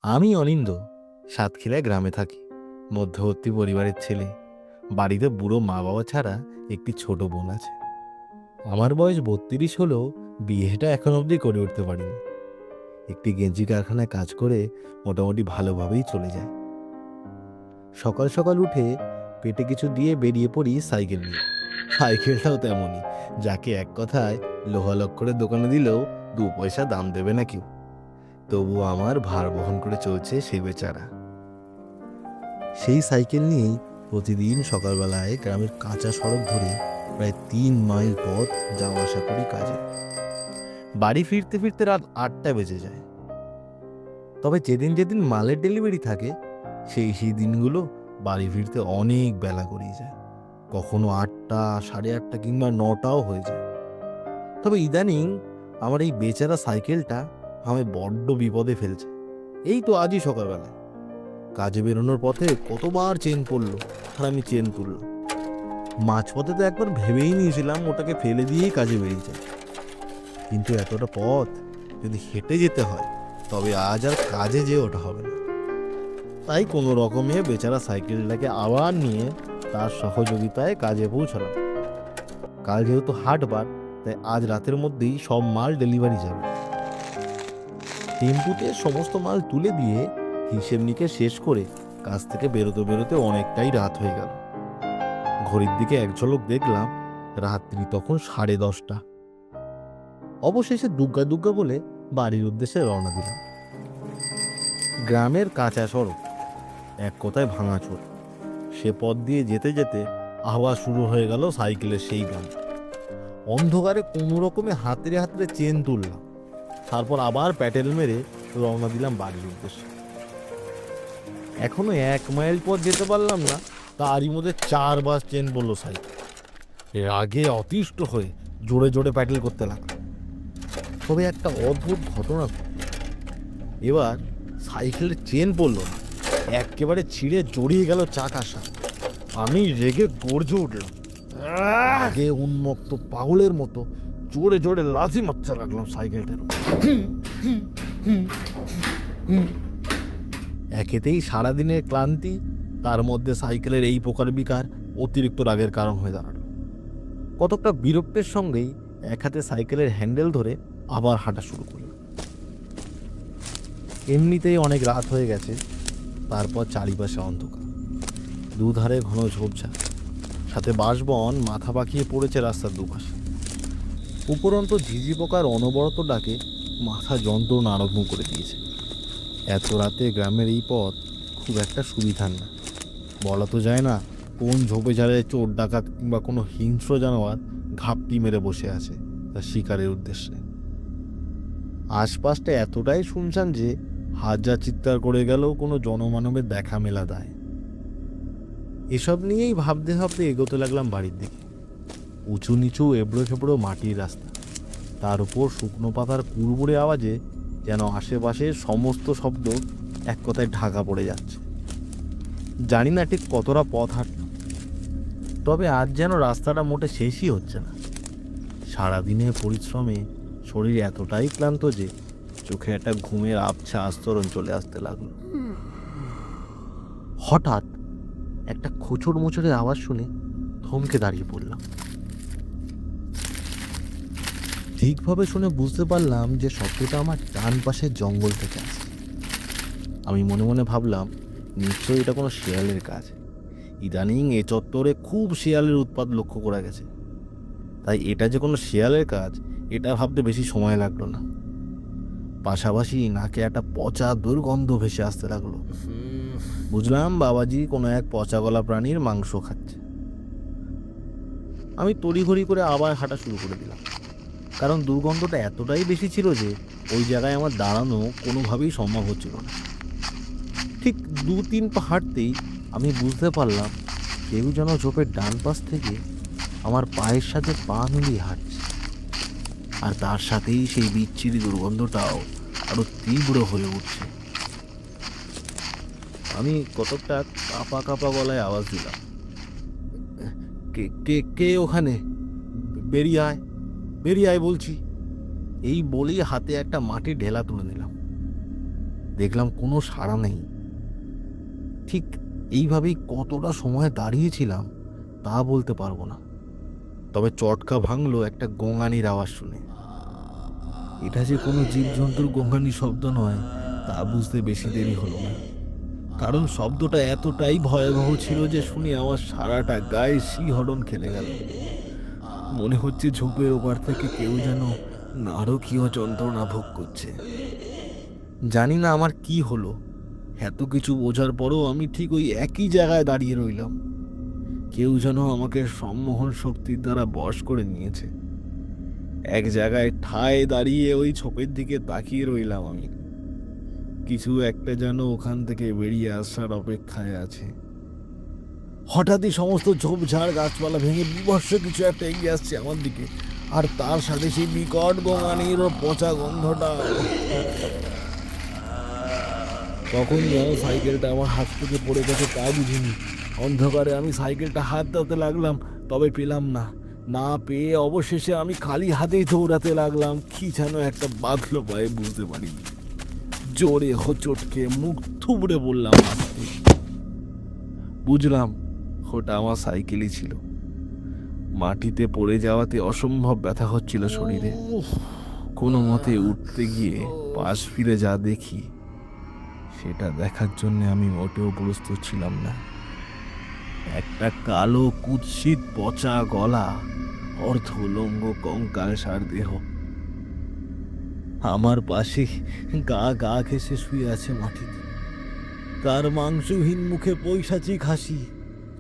আমি অনিন্দ, সাতক্ষীরায় গ্রামে থাকি। মধ্যবর্তী পরিবারের ছেলে। বাড়িতে বুড়ো মা বাবা ছাড়া একটি ছোট বোন আছে। আমার বয়স 32 হলেও বিয়েটা এখন অবধি করে উঠতে পারিনি। একটি গেঞ্জি কারখানায় কাজ করে মোটামুটি ভালোভাবেই চলে যায়। সকাল সকাল উঠে পেটে কিছু দিয়ে বেরিয়ে পড়ি সাইকেল নিয়ে। সাইকেলটাও তেমনই, যাকে এক কথায় লোহালক্করের দোকানে দিলেও 2 পয়সা দাম দেবে না কেউ। তবু আমার ভার বহন করে চলছে সেই বেচারা। সেই সাইকেল নিয়েই প্রতিদিন সকালবেলায় গ্রামের কাঁচা সড়ক ধরে প্রায় 3 মাইল পথ যাওয়া আসা করি কাজে। বাড়ি ফিরতে ফিরতে রাত 8টা বেজে যায়। তবে যেদিন যেদিন মালের ডেলিভারি থাকে সেই দিনগুলো বাড়ি ফিরতে অনেক বেলা গড়িয়ে যায়। কখনো 8টা, 8:30 কিংবা 9টাও হয়ে যায়। তবে ইদানিং আমার এই বেচারা সাইকেলটা আমায় বড্ড বিপদে ফেলছে। এই তো আজই সকালবেলায় কাজে বেরোনোর পথে কতবার চেন পড়লো, আর আমি চেন তুললাম। মাঝপথে তো একবার ভেবেই নিয়েছিলাম ওটাকে ফেলে দিয়েই কাজে বেরিয়ে যায়, কিন্তু এতটা পথ যদি হেঁটে যেতে হয় তবে আজ আর কাজে যেয়ে ওটা হবে না। তাই কোনো রকমে বেচারা সাইকেলটাকে আবার নিয়ে তার সহযোগিতায় কাজে পৌঁছালাম। কাল যেহেতু হাটবার, তাই আজ রাতের মধ্যেই সব মাল ডেলিভারি যাবে। টেম্পুতে সমস্ত মাল তুলে দিয়ে হিসেব নিকেশ শেষ করে কাজ থেকে বেরোতে বেরোতে অনেকটাই রাত হয়ে গেল। ঘড়ির দিকে এক ঝলক দেখলাম রাত্রি তখন 10:30। অবশেষে দুগ্গা দুগ্গা বলে বাড়ির উদ্দেশ্যে রওনা দিলাম। গ্রামের কাঁচা সড়ক, এক কথায় ভাঙাচোর। সে পথ দিয়ে যেতে যেতে আবার শুরু হয়ে গেল সাইকেলের সেই গান। অন্ধকারে কোনো রকমে হাতড়ে হাতড়ে চেন তুললাম, তারপর আবার প্যাটেল মেরে রওনা দিলাম বাড়ির উদ্দেশ্যে। এখনো 1 মাইল পথ যেতে পারলাম না, তারই মধ্যে 4 বার চেন বললো সাইকেল। রাগে অতিষ্ঠ হয়ে জোরে জোরে প্যাডেল করতে লাগলো। তবে একটা অদ্ভুত ঘটনা ঘটল। এবার সাইকেলের চেন পড়লো না, একেবারে ছিঁড়ে জড়িয়ে গেল চাকার সাথে। আমি রেগে গর্জে উঠলাম। আগে উন্মত্ত পাগলের মতো জোরে জোরে লাথি মারতে লাগলাম সাইকেলটার। একেতেই সারাদিনের ক্লান্তি, তার মধ্যে সাইকেলের এই প্রকার বিকার অতিরিক্ত রাগের কারণ হয়ে দাঁড়ালো। কতকটা বিরক্তের সঙ্গেই এক হাতে সাইকেলের হ্যান্ডেল ধরে আবার হাঁটা শুরু করলাম। এমনিতেই অনেক রাত হয়ে গেছে, তারপর চারিপাশে অন্ধকার, দুধারে ঘন ঝোপঝাড়, সাথে বাঁশবন মাথা পাকিয়ে পড়েছে রাস্তার দুপাশে। উপরন্ত ঝিঝি পোকার অনবরত ডাকে মাথা যন্ত্রণা আরম্ভ করে দিয়েছে। এত রাতে গ্রামের এই পথ খুব একটা সুবিধার না। বলা তো যায় না কোন ঝোপে ঝাড়ে চোর ডাকাত কিংবা কোনো হিংস্র জানোয়ার ঘাপটি মেরে বসে আছে তার শিকারের উদ্দেশ্যে। আশপাশটা এতটাই শুনশান যে হাজার চিৎকার করে গেলেও কোনো জনমানবের দেখা মেলা দায়। এসব নিয়েই ভাবতে ভাবতে এগোতে লাগলাম বাড়ির দিকে। উঁচু নিচু এবড়ো খেবড়ো মাটির রাস্তা, তার উপর শুকনো পাতার কুড়মুড়ে আওয়াজে যেন আশেপাশের সমস্ত শব্দ এক কথায় ঢাকা পড়ে যাচ্ছে। জানি না ঠিক কতটা পথ হাঁটলাম, তবে আজ যেন রাস্তাটা মোটে শেষই হচ্ছে না। সারাদিনের পরিশ্রমে শরীর এতটাই ক্লান্ত যে চোখে একটা ঘুমের আবছা আস্তরণ চলে আসতে লাগলো। হঠাৎ একটা খোঁচর মোচড়ের আওয়াজ শুনে থমকে দাঁড়িয়ে পড়লাম। ঠিকভাবে শুনে বুঝতে পারলাম যে শব্দটা আমার ডান পাশের জঙ্গল থেকে আসছে। আমি মনে মনে ভাবলাম নিশ্চয়ই এটা কোনো শেয়ালের কাজ। ইদানিং এ চত্বরে খুব শেয়ালের উৎপাত লক্ষ্য করা গেছে, তাই এটা যে কোনো শেয়ালের কাজ এটা ভাবতে বেশি সময় লাগলো না। পাশাপাশি নাকে একটা পচা দুর্গন্ধ ভেসে আসতে লাগলো। বুঝলাম বাবাজি কোনো এক পচা গলা প্রাণীর মাংস খাচ্ছে। আমি তড়িঘড়ি করে আবার হাঁটা শুরু করে দিলাম, কারণ দুর্গন্ধটা এতটাই বেশি ছিল যে ওই জায়গায় আমার দাঁড়ানো কোনোভাবেই সম্ভব হচ্ছিল না। ঠিক 2-3 পা হাঁটতেই আমি বুঝতে পারলাম কেউ যেন ঝোপের ডান পাশ থেকে আমার পায়ের সাথে পা মিলিয়ে হাঁটছে, আর তার সাথেই সেই বিচ্ছিরি দুর্গন্ধটাও আরো তীব্র হয়ে উঠছে। আমি কতকটা কাঁপা কাঁপা গলায় আওয়াজ দিলাম, কে কে কে ওখানে? বেরিয়ে আয়, বেরিয়ে আয় বলছি। এই বলেই হাতে একটা মাটির ঢেলা তুলে নিলাম। দেখলাম কোনো সাড়া নেই। ঠিক এইভাবেই কতটা সময় দাঁড়িয়েছিলাম তা বলতে পারবো না, তবে চটকা ভাঙলো একটা গোঙানির আওয়াজ শুনে। এটা যে কোনো জীবজন্তুর গোঙানি শব্দ নয় তা বুঝতে বেশি দেরি হলো না, কারণ শব্দটা এতটাই ভয়াবহ ছিল যে শুনে আমার সারাটা গায়ে শিহরণ খেলে গেল। মনে হচ্ছে ঝোপের ওপার থেকে কেউ যেন নারকীয় যন্ত্রণা ভোগ করছে। জানি না আমার কি হলো, এত কিছু বোঝার পরও আমি ঠিক ওই একই জায়গায় দাঁড়িয়ে রইলাম। কেউ যেন আমাকে সম্মোহন শক্তির দ্বারা বশ করে নিয়েছে। এক জায়গায় ঠায় দাঁড়িয়ে ওই ছোপের দিকে তাকিয়ে রইলাম আমি। কিছু একটা যেন ওখান থেকে বেরিয়ে আসার অপেক্ষায় আছে। হঠাৎই সমস্ত ঝোপঝাড় গাছপালা ভেঙে বিভৎস কিছু একটা এগিয়ে আসছে আমার দিকে, আর তার সাথে সেই বিকট গোঙানির পচা গন্ধটা। তখন যেন সাইকেলটা আমার হাত থেকে পড়ে গেছে তা বুঝিনি। অন্ধকারে আমি সাইকেলটা হাত দিতে লাগলাম, তবে পেলাম না। না পেয়ে অবশেষে আমি খালি হাতেই দৌড়াতে লাগলাম। কি যেন একটা বাঁধলো পায়ে, বুঝতে পারিনি। জোরে হোঁচট খেয়ে মুখ থুবড়ে বললাম মাটিতে। বুঝলাম ওটা আমার সাইকেলই ছিল। মাটিতে পড়ে যাওয়াতে অসম্ভব ব্যথা হচ্ছিল শরীরে। কোনো মতে উঠতে গিয়ে পাশ ফিরে যা দেখি, সেটা দেখার জন্য আমি মোটেও প্রস্তুত ছিলাম না। একটা কালো কুৎসিত পচা গলা, অর্ধউলঙ্গ কঙ্কালসার দেহ আমার পাশে গা গা ঘেঁষে শুয়ে আছে মাটিতে। তার মাংসহীন মুখে পৈশাচিক হাসি,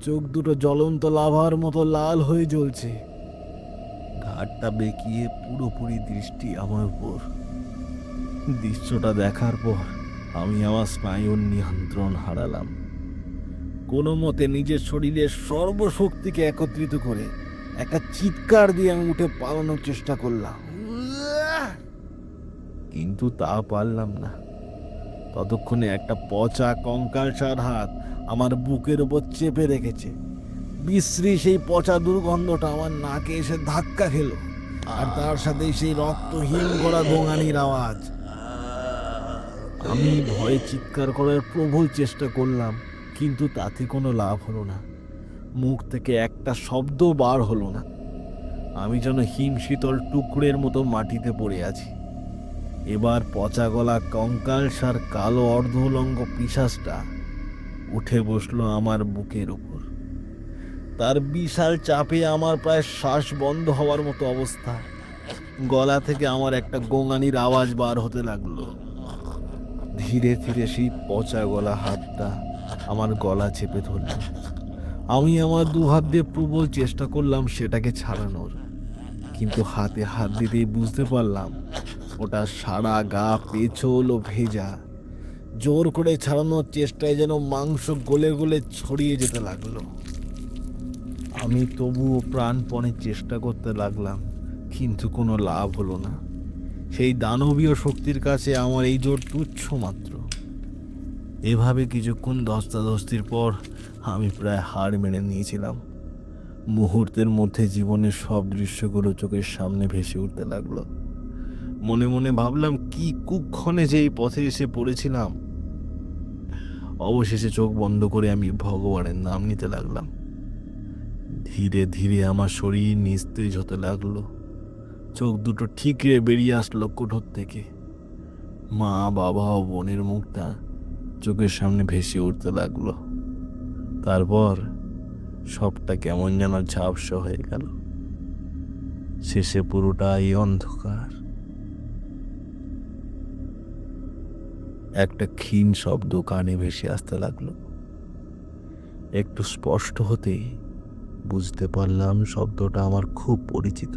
চোখ দুটো জ্বলন্ত লাভার মতো লাল হয়ে জ্বলছে। ঘাটটা বেঁকিয়ে পুরোপুরি দৃষ্টি আমার উপর। দৃশ্যটা দেখার পর আমি আমার স্নায়ুর নিয়ন্ত্রণ হারালাম। কোনো মতে নিজের শরীরের সর্বশক্তিকে একত্রিত করে একটা চিৎকার দিয়ে আমি উঠে পালানোর চেষ্টা করলাম, কিন্তু তা পারলাম না। ততক্ষণে একটা পচা কঙ্কালসার হাত আমার বুকের উপর চেপে রেখেছে। বিশ্রী সেই পচা দুর্গন্ধটা আমার নাকে এসে ধাক্কা খেলো, আর তার সাথে সেই রক্তহীন করা গোঙানির আওয়াজ। আমি ভয়ে চিৎকার করার প্রবল চেষ্টা করলাম, কিন্তু তাতে কোনো লাভ হলো না। মুখ থেকে একটা শব্দ বার হলো না। আমি যেন হিমশীতল টুকরের মতো মাটিতে পড়ে আছি। এবার পচা গলা কঙ্কালসার কালো অর্ধউলঙ্গ পিশাচটা উঠে বসলো আমার বুকের উপর। তার বিশাল চাপে আমার প্রায় শ্বাস বন্ধ হওয়ার মতো অবস্থা। গলা থেকে আমার একটা গোঙানির আওয়াজ বার হতে লাগলো। ধীরে ধীরে সেই পচা গলা হাতটা আমার গলা চেপে ধরল। আমি আমার দুহাত দিয়ে প্রবল চেষ্টা করলাম সেটাকে ছাড়ানোর, কিন্তু হাতে হাত দিতেই বুঝতে পারলাম ওটা সারা গা পেছল ও ভেজা। জোর করে ছাড়ানোর চেষ্টায় যেন মাংস গলে গলে ছড়িয়ে যেতে লাগলো। আমি তবুও প্রাণপণে চেষ্টা করতে লাগলাম, কিন্তু কোনো লাভ হলো না। সেই দানবীয় শক্তির কাছে আমার এই জোর তুচ্ছ মাত্র। এভাবে কিছুক্ষণ ধস্তাধস্তির পর আমি প্রায় হার মেনে নিয়েছিলাম। মুহূর্তের মধ্যে জীবনের সব দৃশ্যগুলো চোখের সামনে ভেসে উঠতে লাগলো। মনে মনে ভাবলাম, কি কুক্ষণে যে এই পথে এসে পড়েছিলাম। অবশেষে চোখ বন্ধ করে আমি ভগবানের নাম নিতে লাগলাম। ধীরে ধীরে আমার শরীর নিস্তেজ হতে লাগলো। চোখ দুটো ঠিকরে বেরিয়ে আসলো কোঠর থেকে। মা, বাবা ও বোনের মুখটা চোখের সামনে ভেসে উঠতে লাগলো। তারপর সবটা কেমন যেন ঝাপসা হয়ে গেল। শেষে পুরোটাই অন্ধকার। একটা ক্ষীণ শব্দ কানে ভেসে আসতে লাগলো। একটু স্পষ্ট হতেই বুঝতে পারলাম শব্দটা আমার খুব পরিচিত।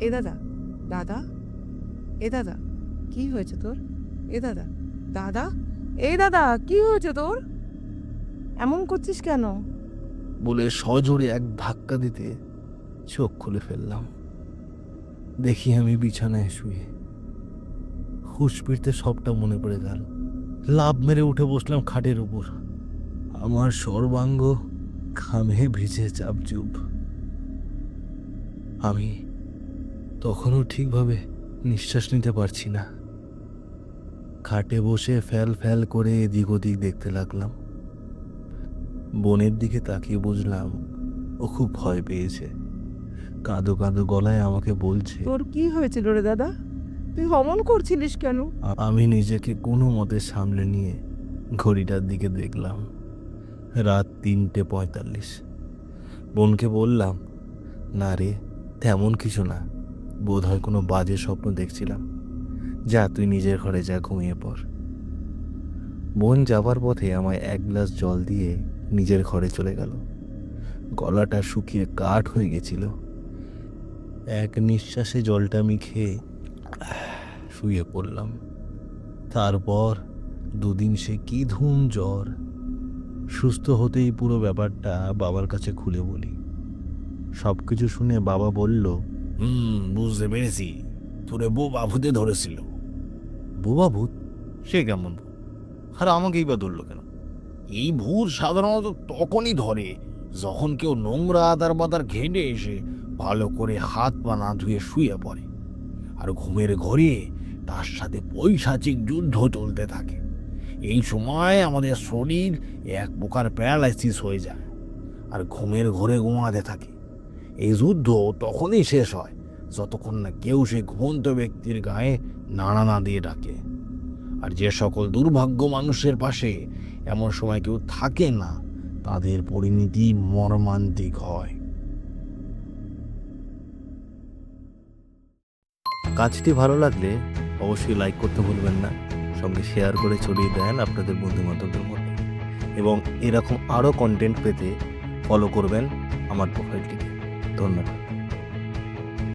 এ দাদা, দাদা, এ দাদা, কি হয়েছে তোর? এ দাদা, দাদা, এ দাদা, কি হয়েছে তোর? এমন করছিস কেন? বলে সজোরে এক ধাক্কা দিতে চোখ খুলে ফেললাম। দেখি আমি বিছানায় শুয়ে। হুঁশ ফিরতে সবটা মনে পড়ে গেল। লাফ মেরে উঠে বসলাম খাটের উপর। আমার সর্বাঙ্গ ঘামে ভিজে চাপচুপ। আমি তখনও ঠিকভাবে নিঃশ্বাস নিতে পারছি না। খাটে বসে ফ্যাল ফ্যাল করে এদিক ওদিক দেখতে লাগলাম। বোনের দিকে তাকিয়ে বুঝলাম ও খুব ভয় পেয়েছে। কাঁদো কাঁদো গলায় আমাকে বলছে, তোর কি হয়েছিল রে দাদা? তুই অমন করছিলিস কেন? আমি নিজেকে কোনো মতে সামলে নিয়ে ঘড়িটার দিকে দেখলাম। রাত 3:45। বোনকে বললাম, না রে, তেমন কিছু না, বোধ হয় কোনো বাজে স্বপ্ন দেখছিলাম, যা তুই নিজের ঘরে যা, ঘুমিয়ে পড়। বোন যাবার পথে আমায় 1 গ্লাস জল দিয়ে নিজের ঘরে চলে গেল। গলাটা শুকিয়ে কাঠ হয়ে গেছিল। এক নিঃশ্বাসে জলটা আমি খেয়ে শুয়ে পড়লাম। তারপর 2 দিন সে কি ধুম জ্বর। সুস্থ হতেই পুরো ব্যাপারটা বাবার কাছে খুলে বলি। সব কিছু শুনে বাবা বলল, বুঝতে পেরেছি, তোরে বোবা ভূতে ধরেছিল। বোবা ভূত? সে কেমন ভূত? আর আমাকেই বা ধরলো কেন? এই ভূত সাধারণত তখনই ধরে যখন কেউ নোংরা আদার বাদার ঘেঁটে এসে ভালো করে হাত পা না ধুয়ে শুয়ে পড়ে, আর ঘুমের ঘরে তার সাথে পৈশাচিক যুদ্ধ চলতে থাকে। এই সময় আমাদের শরীর এক প্রকার প্যারালাইসিস হয়ে যায় আর ঘুমের ঘরে ঘুমাতে থাকে। এই যুদ্ধ তখনই শেষ হয় যতক্ষণ না কেউ সেই ঘুমন্ত ব্যক্তির গায়ে নাড়া না দিয়ে ডাকে। আর যে সকল দুর্ভাগ্য মানুষের পাশে এমন সময় কেউ থাকে না, তাদের পরিণতি মর্মান্তিক হয়। কাজটি ভালো লাগলে অবশ্যই লাইক করতে ভুলবেন না, সঙ্গে শেয়ার করে ছড়িয়ে দেন আপনাদের বন্ধু বান্ধবদের মধ্যে, এবং এরকম আরও কন্টেন্ট পেতে ফলো করবেন আমার প্রোফাইলটিকে। ধন্যবাদ।